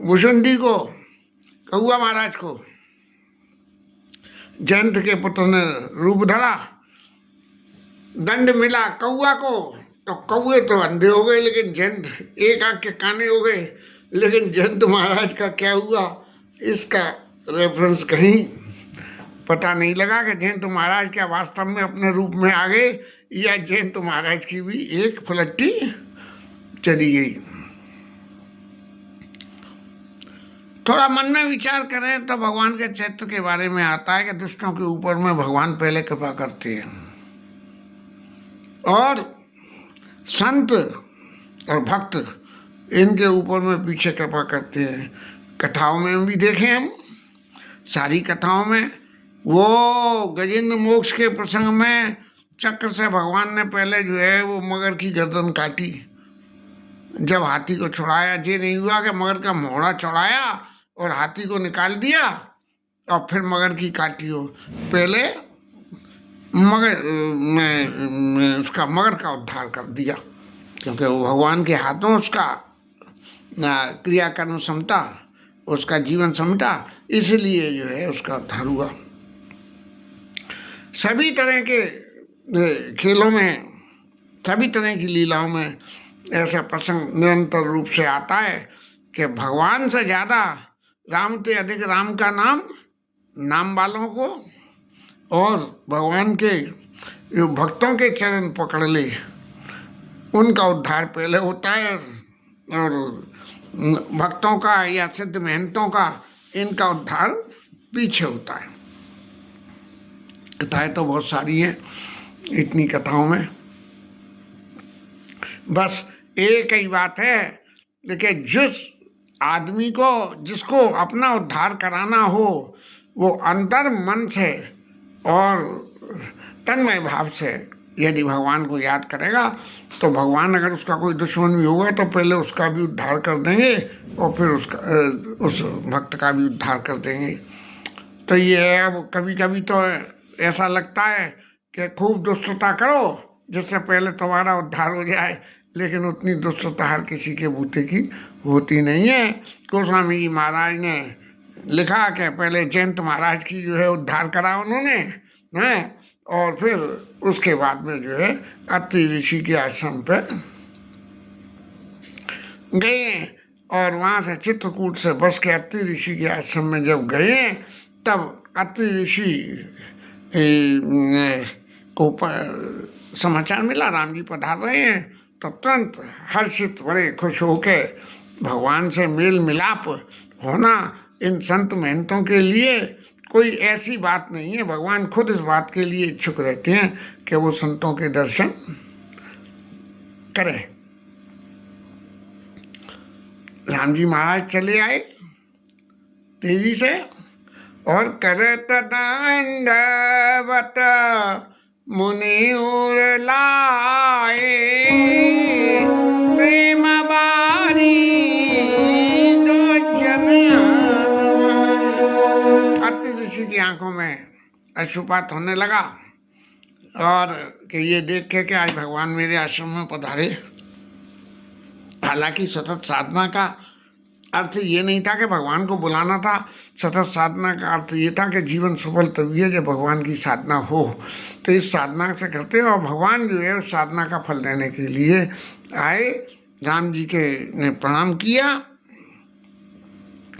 भुषुंडी को, कौआ महाराज को जयंत के पुत्र ने रूप धरा, दंड मिला कौआ को, तो कौए तो अंधे हो गए, लेकिन जयंत एक आंख के काने हो गए। लेकिन जयंत महाराज का क्या हुआ, इसका रेफरेंस कहीं पता नहीं लगा कि जयंत महाराज क्या वास्तव में अपने रूप में आ गए या जयंत महाराज की भी एक फलट्टी चली गई। थोड़ा मन में विचार करें तो भगवान के चरित्र के बारे में आता है कि दुष्टों के ऊपर में भगवान पहले कृपा करते हैं और संत और भक्त इनके ऊपर में पीछे कृपा करते हैं। कथाओं में भी देखें हम, सारी कथाओं में वो गजेंद्र मोक्ष के प्रसंग में चक्र से भगवान ने पहले जो है वो मगर की गर्दन काटी। जब हाथी को छुड़ाया, ये नहीं हुआ कि मगर का मोहड़ा चढ़ाया और हाथी को निकाल दिया और फिर मगर की काटी हो। पहले मगर में उसका मगर का उद्धार कर दिया, क्योंकि वो भगवान के हाथों उसका क्रियाकर्म क्षमता, उसका जीवन क्षमता इसलिए जो है उसका उद्धार हुआ। सभी तरह के खेलों में, सभी तरह की लीलाओं में ऐसा प्रसंग निरंतर रूप से आता है कि भगवान से ज़्यादा, राम से अधिक राम का नाम नाम वालों को, और भगवान के जो भक्तों के चरण पकड़ ले उनका उद्धार पहले होता है, और भक्तों का या सिद्ध महंतों का इनका उद्धार पीछे होता है। कथाएं तो बहुत सारी हैं इतनी कथाओं में, बस एक ही बात है। देखिए, जिस आदमी को, जिसको अपना उद्धार कराना हो, वो अंतर मन से और तन्मय भाव से यदि भगवान को याद करेगा तो भगवान, अगर उसका कोई दुश्मन भी होगा तो पहले उसका भी उद्धार कर देंगे और फिर उस भक्त का भी उद्धार कर देंगे। तो ये है, अब कभी कभी तो ऐसा लगता है कि खूब दुष्टता करो जिससे पहले तुम्हारा उद्धार हो जाए, लेकिन उतनी दुष्टता हर किसी के बूते की होती नहीं है। गोस्वामी जी महाराज ने लिखा कि पहले जयंत महाराज की जो है उद्धार करा उन्होंने, हैं, और फिर उसके बाद में जो है अत्रि ऋषि के आश्रम पे गए, और वहाँ से चित्रकूट से बस के अत्रि ऋषि के आश्रम में जब गए तब अत्रि ऋषि को समाचार मिला राम जी पधार रहे हैं, तब तुरंत हर्षित, बड़े खुश होके भगवान से मेल मिलाप होना इन संत महंतों के लिए कोई ऐसी बात नहीं है। भगवान खुद इस बात के लिए इच्छुक रहते हैं कि वो संतों के दर्शन करें। राम जी महाराज चले आए तेजी से, और करत दंडवत मुनि उर लाए, प्रेम बारी दो जन अत्रि ऋषि की आंखों में अश्रुपात होने लगा, और कि ये देख के कि आज भगवान मेरे आश्रम में पधारे। हालांकि सतत साधना का अर्थ ये नहीं था कि भगवान को बुलाना था, सतत साधना का अर्थ ये था कि जीवन सफल तभी है जब भगवान की साधना हो। तो इस साधना से करते और भगवान जो है उस साधना का फल देने के लिए आए। राम जी के ने प्रणाम किया,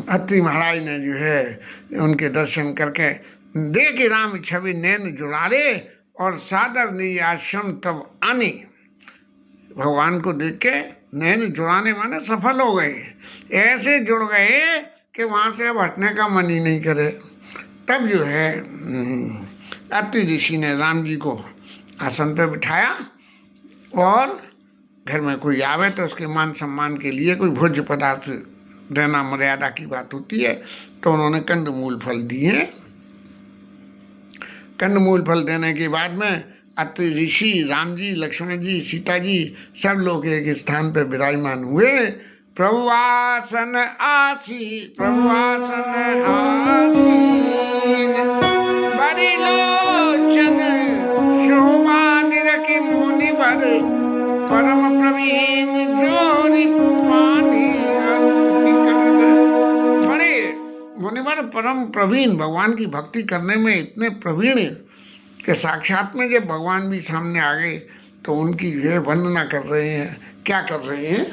अत्रि महाराज ने जो है उनके दर्शन करके देखे राम छवि नैन जुड़ारे, और सादर निज आश्रम तब आने। भगवान को देख के नैन जुड़ाने माने सफल हो गए, ऐसे जुड़ गए कि वहाँ से अब हटने का मन ही नहीं करे। तब जो है अत्रि ऋषि ने राम जी को आसन पे बिठाया, और घर में कोई आवे तो उसके मान सम्मान के लिए कोई भोज्य पदार्थ देना मर्यादा की बात होती है, तो उन्होंने कंदमूल फल दिए। कंदमूल फल देने के बाद में अत्रि ऋषि, राम जी, लक्ष्मण जी, सीता जी सब लोग एक स्थान पर विराजमान हुए। प्रभु आसन आसीन बड़ी लोचन शोभा निरखी मुनि वर, परम प्रवीण जोरी पानी स्तुति करत। बड़े मुनिवर परम प्रवीण, भगवान की भक्ति करने में इतने प्रवीण कि साक्षात में जब भगवान भी सामने आ गए तो उनकी जो है वंदना कर रहे हैं। क्या कर रहे हैं?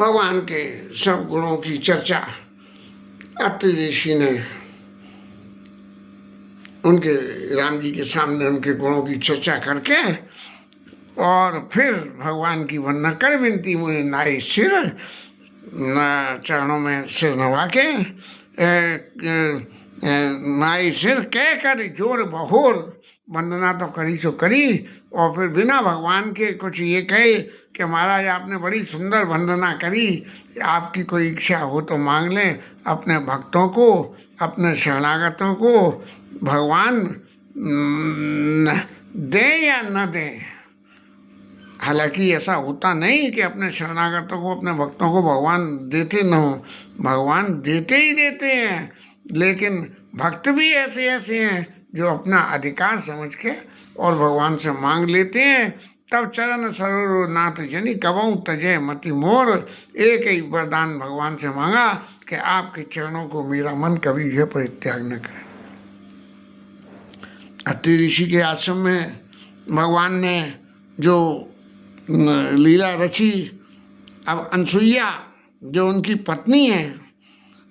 भगवान के सब गुणों की चर्चा अत्रि ऋषि ने उनके राम जी के सामने उनके गुणों की चर्चा करके और फिर भगवान की वंदना कर विनती मुझे नाई सिर चरणों में सिर नवा के नाई सिर कह कर जोर बहोर वंदना तो करी सो करी और फिर बिना भगवान के कुछ ये कहे कि महाराज आपने बड़ी सुंदर वंदना करी, आपकी कोई इच्छा हो तो मांग लें। अपने भक्तों को, अपने शरणागतों को भगवान दे या न दे। हालांकि ऐसा होता नहीं कि अपने शरणागतों को, अपने भक्तों को भगवान देते न हो, भगवान देते ही देते हैं। लेकिन भक्त भी ऐसे ऐसे हैं जो अपना अधिकार समझ के और भगवान से मांग लेते हैं। तब चरण सरोवर नाथ जनी कबहू तजय मति मोर, एक ही वरदान भगवान से मांगा कि आपके चरणों को मेरा मन कभी भी परित्याग न करे। अत्रि ऋषि के आश्रम में भगवान ने जो लीला रची, अब अनसुईया जो उनकी पत्नी है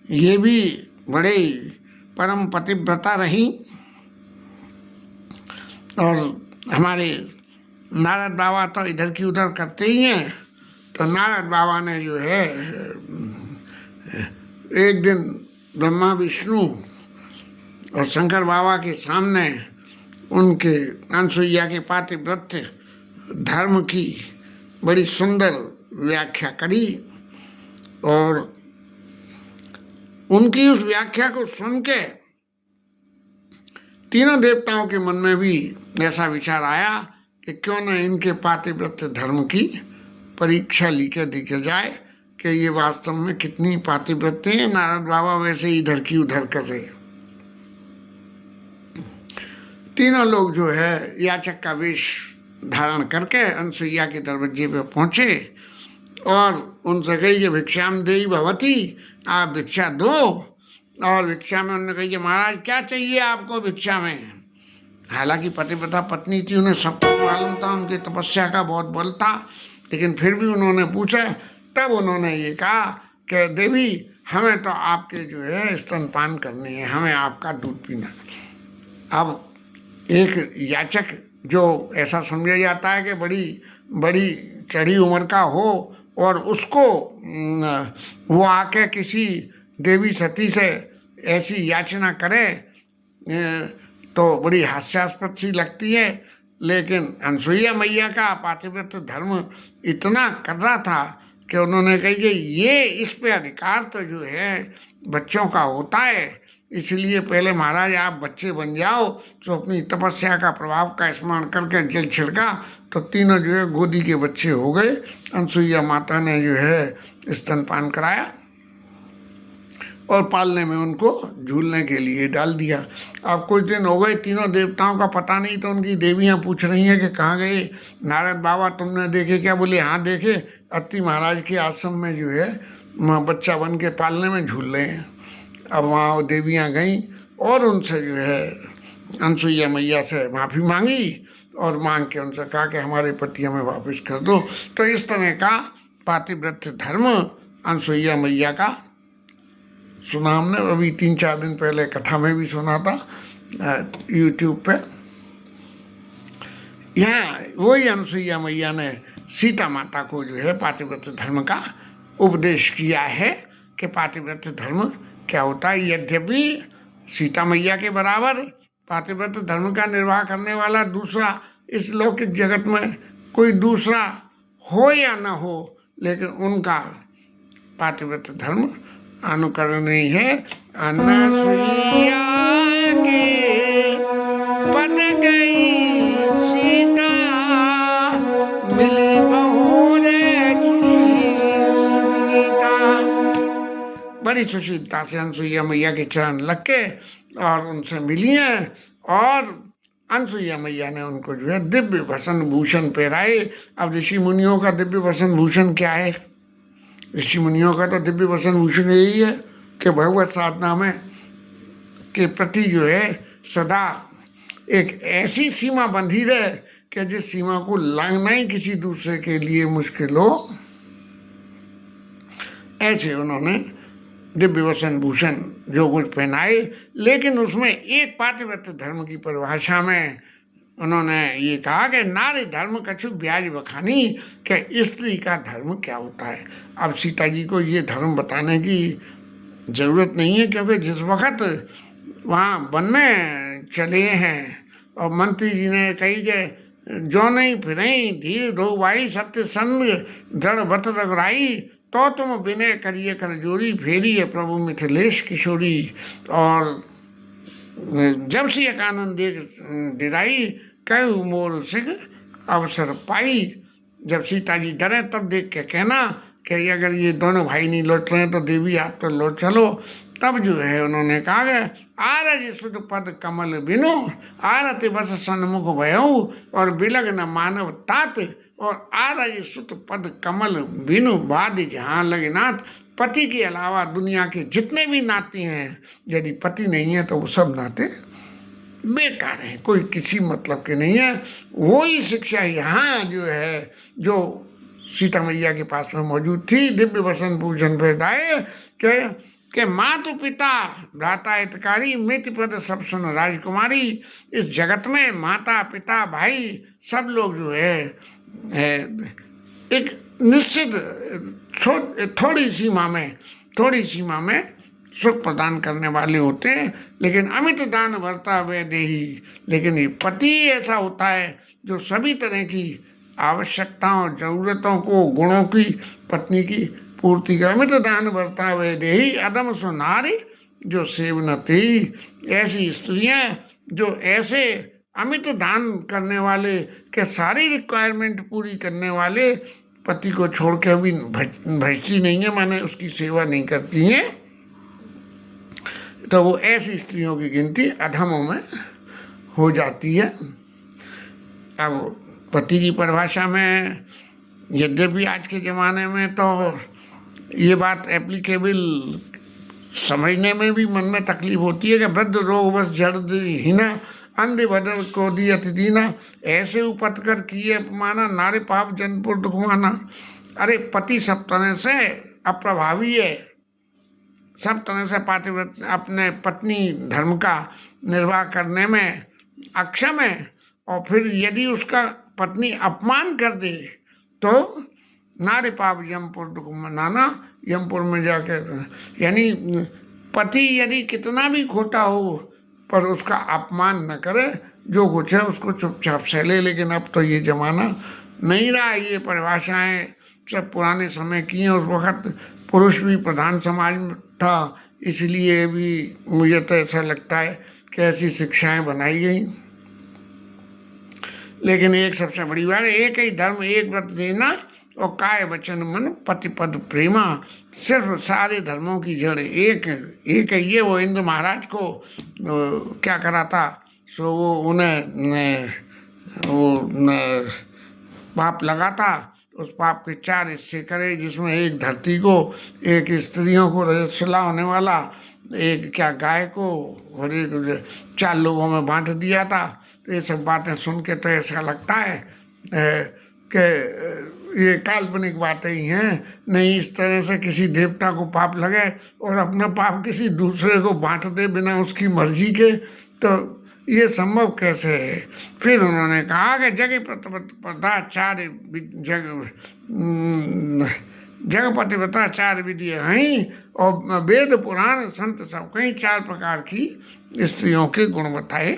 ये भी बड़े परम पतिव्रता रही। और हमारे नारद बाबा तो इधर की उधर करते ही हैं, तो नारद बाबा ने जो है एक दिन ब्रह्मा विष्णु और शंकर बाबा के सामने उनके अनसुईया के पातिव्रत्य धर्म की बड़ी सुंदर व्याख्या करी। और उनकी उस व्याख्या को सुन के तीनों देवताओं के मन में भी ऐसा विचार आया कि क्यों न इनके पातिव्रत्य धर्म की परीक्षा लेके देखे जाए कि ये वास्तव में कितनी पातिव्रत्य हैं। नारद बाबा वैसे ही इधर की उधर कर रहे। तीनों लोग जो है याचक का वेश धारण करके अनसुईया के दरवाजे पे पहुंचे और उनसे कही कि भिक्षाम देई भवती, आप भिक्षा दो। और भिक्षा में उन्होंने कही कि महाराज क्या चाहिए आपको भिक्षा में। हालांकि पतिव्रता पत्नी थी, उन्हें सब कुछ मालूम था, उनकी तपस्या का बहुत बल था, लेकिन फिर भी उन्होंने पूछा। तब उन्होंने ये कहा कि देवी हमें तो आपके जो है स्तनपान करने हैं, हमें आपका दूध पीना। अब एक याचक जो ऐसा समझा जाता है कि बड़ी बड़ी चढ़ी उम्र का हो और उसको वो आके किसी देवी सती से ऐसी याचना करे तो बड़ी हास्यास्पद सी लगती है। लेकिन अनसुईया मैया का पातिव्रत्य धर्म इतना कदरा था कि उन्होंने कही कि ये इस पे अधिकार तो जो है बच्चों का होता है, इसलिए पहले महाराज आप बच्चे बन जाओ। तो अपनी तपस्या का प्रभाव का स्मरण करके जल छिड़का तो तीनों जो है गोदी के बच्चे हो गए। अनसुईया माता ने जो है स्तनपान कराया और पालने में उनको झूलने के लिए डाल दिया। अब कुछ दिन हो गए, तीनों देवताओं का पता नहीं, तो उनकी देवियाँ पूछ रही हैं कि कहाँ गए नारद बाबा, तुमने देखे क्या? बोले हाँ देखे, अत्रि महाराज के आश्रम में जो है बच्चा बन के पालने में झूल रहे हैं। अब वहाँ वो देवियाँ गईं और उनसे जो है अनसुईया मैया से माफ़ी मांगी और मांग के उनसे कहा कि हमारे पति हमें वापस कर दो। तो इस तरह का पातिव्रत्य धर्म अनसुईया मैया का सुना हमने। अभी 3-4 दिन पहले कथा में भी सुना था YouTube पे। यहाँ वही अनसुईया मैया ने सीता माता को जो है पातिव्रत्य धर्म का उपदेश किया है कि पातिव्रत्य धर्म क्या होता है। यद्यपि सीता मैया के बराबर पातिव्रत्य धर्म का निर्वाह करने वाला दूसरा इस लौकिक जगत में कोई दूसरा हो या न हो, लेकिन उनका पातिव्रत्य धर्म अनुकरणीय है। अनसुईया के पद गई सीता, मिली बहुर सुशीलता। बड़ी सुशीलता से अनसुईया मैया के चरण लग के और उनसे मिली हैं और अनसुईया मैया ने उनको जो है दिव्य भसन भूषण पहराए। अब ऋषि मुनियों का दिव्य भसन भूषण क्या है? ऋषि मुनियों का तो दिव्य भसन भूषण यही है कि भगवत साधना में के प्रति जो है सदा एक ऐसी सीमा बंधी रहे कि जिस सीमा को लांघना ही किसी दूसरे के लिए मुश्किल हो। ऐसे उन्होंने दिव्य वसन भूषण जो कुछ पहनाए, लेकिन उसमें एक पातिव्रत्य धर्म की परिभाषा में उन्होंने ये कहा कि नारी धर्म कछु ब्याज बखानी, कि स्त्री का धर्म क्या होता है। अब सीता जी को ये धर्म बताने की ज़रूरत नहीं है, क्योंकि जिस वक्त वहाँ वन में चले हैं और मंत्री जी ने कही कि जो नहीं फिरई धीर दो भाई सत्य संग दृढ़ बत रघुराई, तो तुम विनय करिए कर जोड़ी फेरी है प्रभु मिथिलेश किशोरी। और जब से एकानंद देख डिराई कहू मोर सिख अवसर पाई। जब सीता जी डरे तब देख के कहना कि अगर ये दोनों भाई नहीं लौट रहे हैं तो देवी आप तो लौट चलो। तब जो है उन्होंने कहा कि आरज सुध पद कमल बिनु आरत बस सन्मुख भयऊ, और बिलग न मानव तात, और आरज सुत पद कमल बिनु बाद जहाँ लगे नाथ। पति के अलावा दुनिया के जितने भी नाते हैं, यदि पति नहीं है तो वो सब नाते बेकार हैं, कोई किसी मतलब के नहीं है। वही शिक्षा यहाँ जो है, जो सीता मैया के पास में मौजूद थी, दिव्य वसन पूजन प्रदाय के मातु पिता भ्राता हितकारी मृत्यु पद सब सुन राजकुमारी। इस जगत में माता पिता भाई सब लोग जो है एक निश्चित थोड़ी सीमा में सुख प्रदान करने वाले होते हैं, लेकिन अमित दान भरता वे देही। लेकिन ये पति ऐसा होता है जो सभी तरह की आवश्यकताओं ज़रूरतों को गुणों की पत्नी की पूर्ति का अमित दान भरता वे देही। अदम सो नारी जो सेवनती, ऐसी स्त्रियां जो ऐसे अमित दान करने वाले के सारी रिक्वायरमेंट पूरी करने वाले पति को छोड़ के भी भजती नहीं है, माने उसकी सेवा नहीं करती हैं, तो वो ऐसी स्त्रियों की गिनती अधमों में हो जाती है। अब पति की परिभाषा में यद्यपि आज के ज़माने में तो ये बात एप्लीकेबल समझने में भी मन में तकलीफ होती है कि वृद्ध रोग बस जड़ हिना अंधे बदल को दी अति दीना, ऐसे उपत कर किए अपमाना नारे पाप जनपुर दुखमाना। अरे पति सब तरह से अप्रभावी है, सब तरह से पातिव्रत अपने पत्नी धर्म का निर्वाह करने में अक्षम है, और फिर यदि उसका पत्नी अपमान कर दे तो नारे पाप यमपुर दुख मनाना, यमपुर में जाकर, यानी पति यदि कितना भी खोटा हो पर उसका अपमान न करे, जो कुछ है उसको चुपचाप सह ले। लेकिन अब तो ये जमाना नहीं रहा, ये परिभाषाएं सब पुराने समय की हैं। उस वक्त पुरुष भी प्रधान समाज में था, इसलिए भी मुझे तो ऐसा लगता है कि ऐसी शिक्षाएं बनाई गई। लेकिन एक सबसे बड़ी बात है, एक ही धर्म एक व्रत देना और काय वचन मन पति पद प्रेमा। सिर्फ सारे धर्मों की जड़ एक है। ये वो इंद्र महाराज को क्या करा था, सो वो उन्हें पाप लगा था, उस पाप के 4 हिस्से करे, जिसमें एक धरती को, एक स्त्रियों को रजस्वला होने वाला, एक क्या गाय को, और एक 4 लोगों में बांट दिया था। तो ये सब बातें सुन के तो ऐसा लगता है कि ये काल्पनिक बातें ही हैं। नहीं इस तरह से किसी देवता को पाप लगे और अपना पाप किसी दूसरे को बांट दे बिना उसकी मर्जी के, तो ये संभव कैसे है। फिर उन्होंने कहा कि जग पतिव्रता 4 विधि हैं, और वेद पुराण संत सब कहीं 4 प्रकार की स्त्रियों के गुण बताए।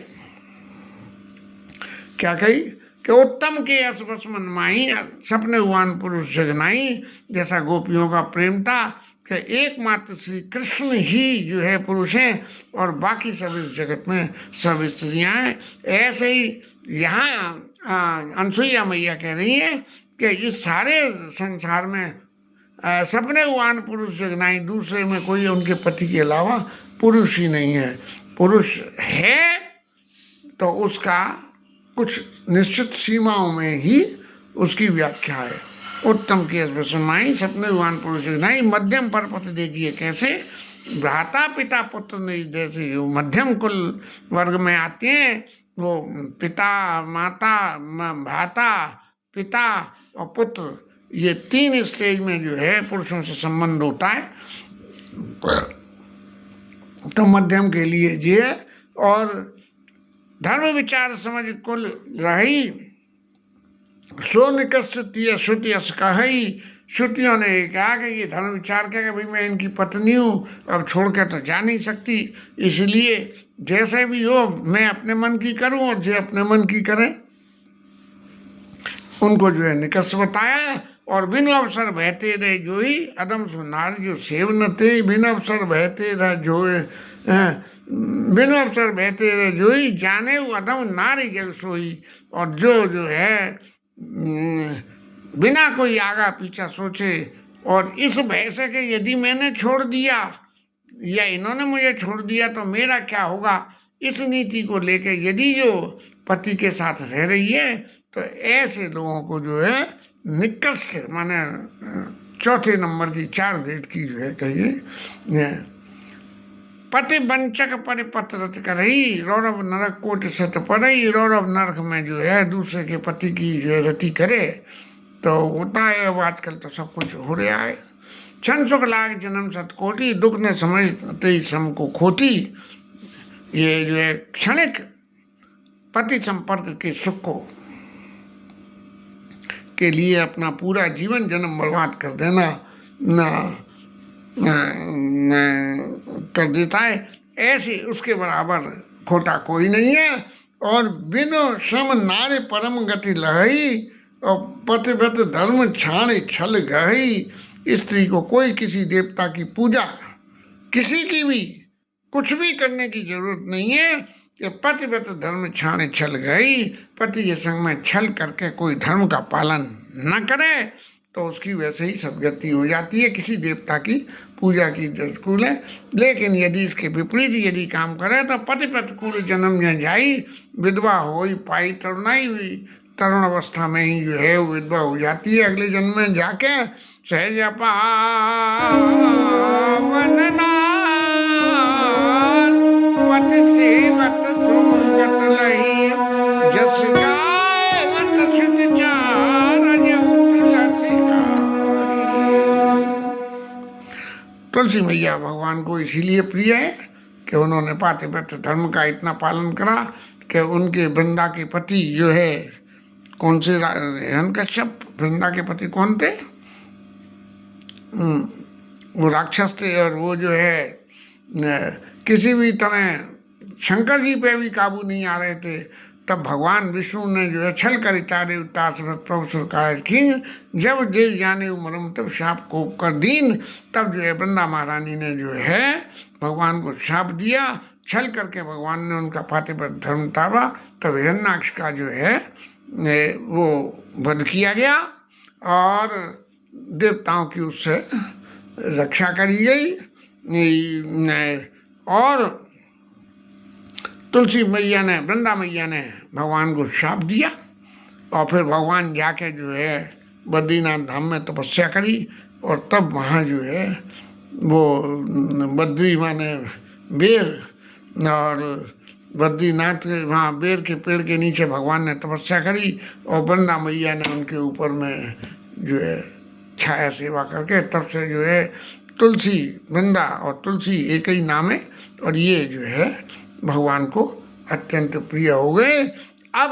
क्या कही कि उत्तम के असवस मन माही सपने हुआन पुरुष जगनाई। जैसा गोपियों का प्रेम था कि एकमात्र श्री कृष्ण ही जो है पुरुष हैं और बाकी सब इस जगत में सब स्त्रियां हैं, ऐसे ही यहाँ अनसुईया मैया कह रही है कि इस सारे संसार में सपने हुआन पुरुष जगनाई, दूसरे में कोई उनके पति के अलावा पुरुष ही नहीं है। पुरुष है तो उसका कुछ निश्चित सीमाओं में ही उसकी व्याख्या है। उत्तम की असमाई सपने हुआन पुरुष नहीं। मध्यम पर पति देखिए कैसे, भ्राता पिता पुत्र नहीं, जैसे मध्यम कुल वर्ग में आते हैं वो पिता माता भ्राता पिता और पुत्र, ये 3 स्टेज में जो है पुरुषों से संबंध होता है। तो मध्यम के लिए ये, और धर्म विचार समझ कुल रही, सो निकट श्रुति अस कही। श्रुतियों ने कहा कि ये धर्म विचार क्या कि भाई मैं इनकी पत्नी हूँ, अब छोड़ के तो जा नहीं सकती, इसलिए जैसे भी हो मैं अपने मन की करूँ और जो अपने मन की करें, उनको जो है निकट बताया। और बिन अवसर बहते रहे जोई, अदम सुनार जो सेव न थे। बिन अवसर बहते रहे जोए, बिन अवसर बहते रहे जोई, जाने वो अदम नारी जग सोई। और जो है बिना कोई आगा पीछा सोचे, और इस भय से कि यदि मैंने छोड़ दिया या इन्होंने मुझे छोड़ दिया तो मेरा क्या होगा, इस नीति को लेकर यदि जो पति के साथ रह रही है, तो ऐसे लोगों को जो है निकृष्ट माने 4 नंबर की 4 ग्रेड की जो है कहिए, पति वंचक परिपत्रत करही, रौरव नरक कोटि सत पड़ई। रौरव नरक में जो है दूसरे के पति की जो है रति करे तो होता है। अब आजकल तो सब कुछ हो रहा है। क्षण सुख लाग जन्म सतकोटि, दुख न समझते ही सम को खोटी। ये जो है क्षणिक पति संपर्क के सुख को के लिए अपना पूरा जीवन जन्म बर्बाद कर देना कर देता है, ऐसे उसके बराबर खोटा कोई नहीं है। और बिनो श्रम नारे परम गति लहई, और पतिव्रत धर्म छाणे छल गहई। स्त्री को कोई किसी देवता की पूजा, किसी की भी कुछ भी करने की जरूरत नहीं है कि पतिव्रत धर्म छाणे छल गई। पति के संग में छल करके कोई धर्म का पालन न करे तो उसकी वैसे ही सदगति हो जाती है, किसी देवता की पूजा की जरूर है। लेकिन यदि इसके विपरीत यदि काम करे तो पति प्रतिकूल जन्म न जाई, विधवा हो ही पाई तरुणाई हुई। तरुण अवस्था में ही जो है वो विधवा हो जाती है, अगले जन्म में जाके सहज पावन पति सेवत सुगत लही, जस गावत सुत चार तुलसी तुलसी मैया भगवान को इसीलिए प्रिय है कि उन्होंने पातिव्रत्य धर्म का इतना पालन करा कि उनके वृंदा के पति जो है कौन से हिरण्यकश्यप, वृंदा के पति कौन थे, वो राक्षस थे। और वो जो है किसी भी तरह शंकर जी पे भी काबू नहीं आ रहे थे। तब भगवान विष्णु ने जो है छल कर चारे उतास प्रभु सुरकार किंग, जब देव जाने उमरम तब शाप को कर दीन। तब जो है वृंदा महारानी ने जो है भगवान को शाप दिया, छल करके भगवान ने उनका पातिव्रत्य धर्म ताड़ा। तब हिरण्याक्ष का जो है वो वध किया गया और देवताओं की उससे रक्षा करी गई। और तुलसी मैया ने, वृंदा मैया ने भगवान को शाप दिया और फिर भगवान जाके जो है बद्रीनाथ धाम में तपस्या करी। और तब वहाँ जो है वो बद्री माने बेर, और बद्रीनाथ वहाँ बेर के पेड़ के नीचे भगवान ने तपस्या करी और वृंदा मैया ने उनके ऊपर में जो है छाया सेवा करके तब से जो है तुलसी, वृंदा और तुलसी एक ही नाम है और ये जो है भगवान को अत्यंत प्रिय हो गए। अब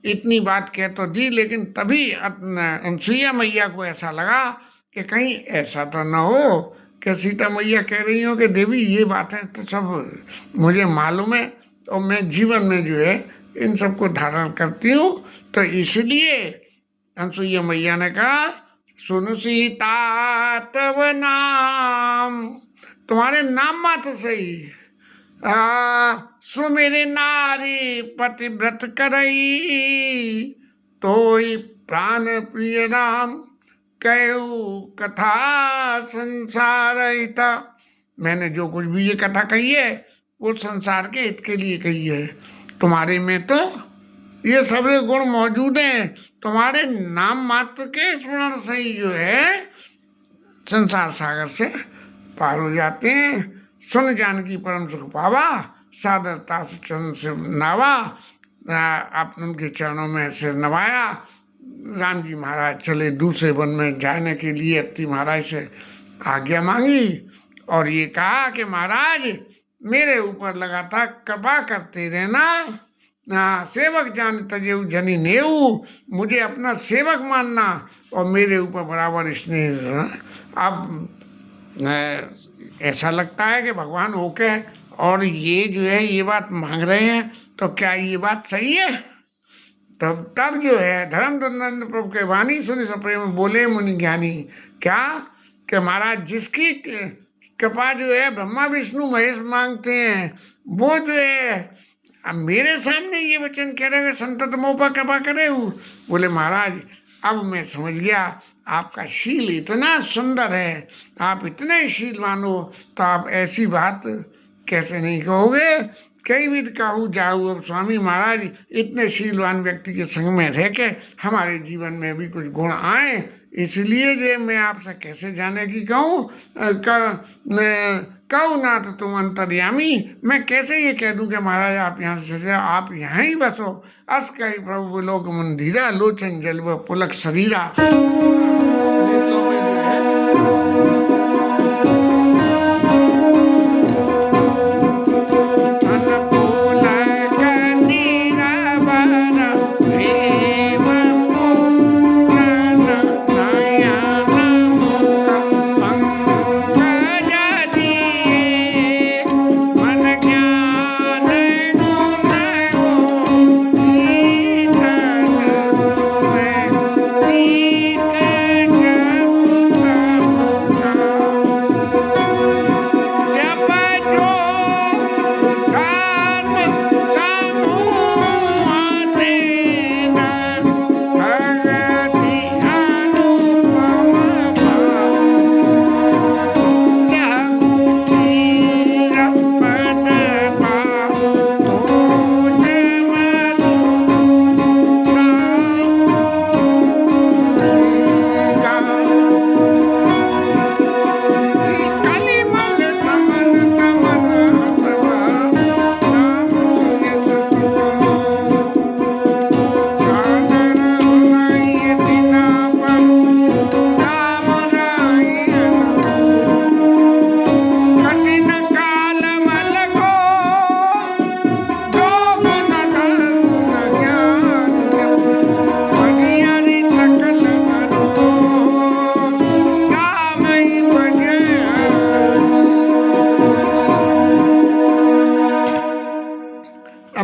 इतनी बात कह तो दी, लेकिन तभी अनसुईया मैया को ऐसा लगा कि कहीं ऐसा तो न हो कि सीता मैया कह रही हो कि देवी ये बातें तो सब मुझे मालूम है और मैं जीवन में जो है इन सबको धारण करती हूँ। तो इसलिए अनसुईया मैया ने कहा सुन सीता तब नाम, तुम्हारे नाम मात्र सही सुमेरे नारी पतिव्रत करई, तोई प्राण प्रिय राम कहू कथा संसार हिता। मैंने जो कुछ भी ये कथा कही है वो संसार के हित के लिए कही है। तुम्हारे में तो ये सभी गुण मौजूद हैं, तुम्हारे नाम मात्र के स्मरण से ही जो है संसार सागर से पार हो जाते हैं। सुन जानकी परम सुख पावा, सादरता से चरण से नावा, आपने उनके चरणों में सिर नवाया, राम जी महाराज चले दूसरे वन में जाने के लिए। अत्रि महाराज से आज्ञा मांगी और ये कहा कि महाराज मेरे ऊपर लगातार कृपा करते रहना, सेवक जान तजेऊ जनी नेऊ, मुझे अपना सेवक मानना और मेरे ऊपर बराबर स्नेह। अब ऐसा लगता है कि भगवान ओके है और ये जो है ये बात मांग रहे हैं, तो क्या ये बात सही है? तब जो है धर्मदंड प्रभु के वाणी सुनि सप्रेम बोले मुनि ज्ञानी, क्या कि महाराज जिसकी कृपा जो है ब्रह्मा विष्णु महेश मांगते हैं, वो जो है अब मेरे सामने ये वचन कह रहे हैं संतत मोह पर कृपा करे हूँ। बोले महाराज अब मैं समझ गया, आपका शील इतना सुंदर है, आप इतने शीलवान हो, तो आप ऐसी बात कैसे नहीं कहोगे? कई विध कहूँ जाऊ। अब स्वामी महाराज इतने शीलवान व्यक्ति के संग में रह के हमारे जीवन में भी कुछ गुण आए, इसलिए जो मैं आपसे कैसे जाने की कहूँ, कहूँ ना तो तुम अंतर्यामी, मैं कैसे ये कह दूँ कि महाराज आप यहाँ से चले, आप यहाँ ही बसो। अस कही प्रभु लोक मंदिरा, लोचन जलव पुलक शरीरा। नेत्रों में जो है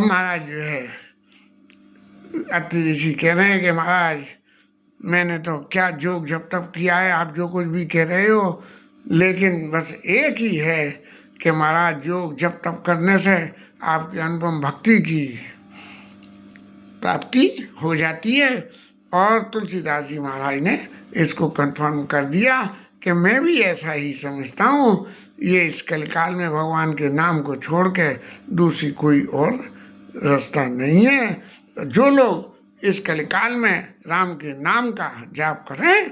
महाराज जो है अत्रि ऋषि कह रहे हैं कि महाराज मैंने तो क्या जोग जब तक किया है, आप जो कुछ भी कह रहे हो, लेकिन बस एक ही है कि महाराज जोग जब तप करने से आपकी अनुपम भक्ति की प्राप्ति हो जाती है। और तुलसीदास जी महाराज ने इसको कंफर्म कर दिया कि मैं भी ऐसा ही समझता हूँ। ये इस कलिकाल में भगवान के नाम को छोड़ के दूसरी कोई और रास्ता नहीं है। जो लोग इस कलिकाल में राम के नाम का जाप करें,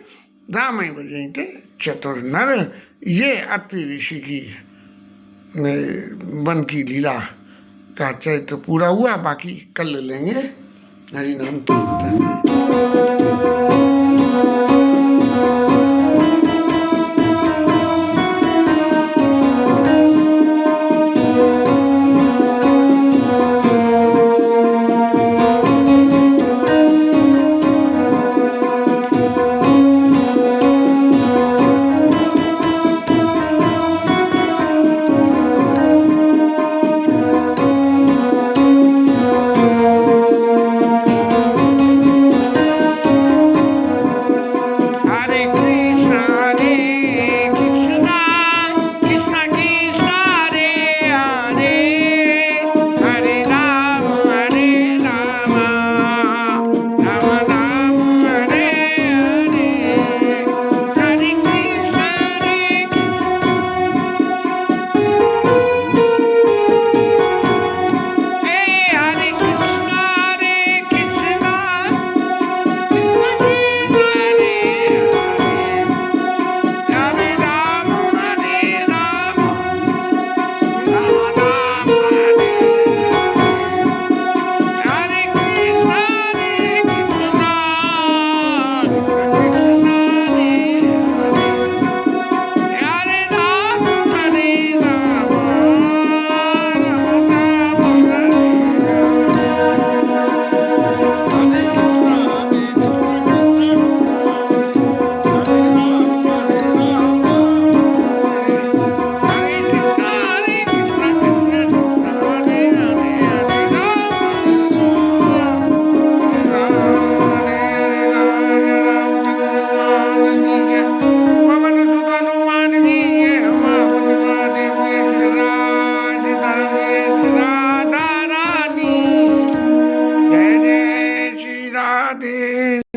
राम ही भजते चतुर नर। ये अत्रि ऋषि की वन की लीला का चरित्र पूरा हुआ, बाकी कल लेंगे हरि नाम कीर्तन।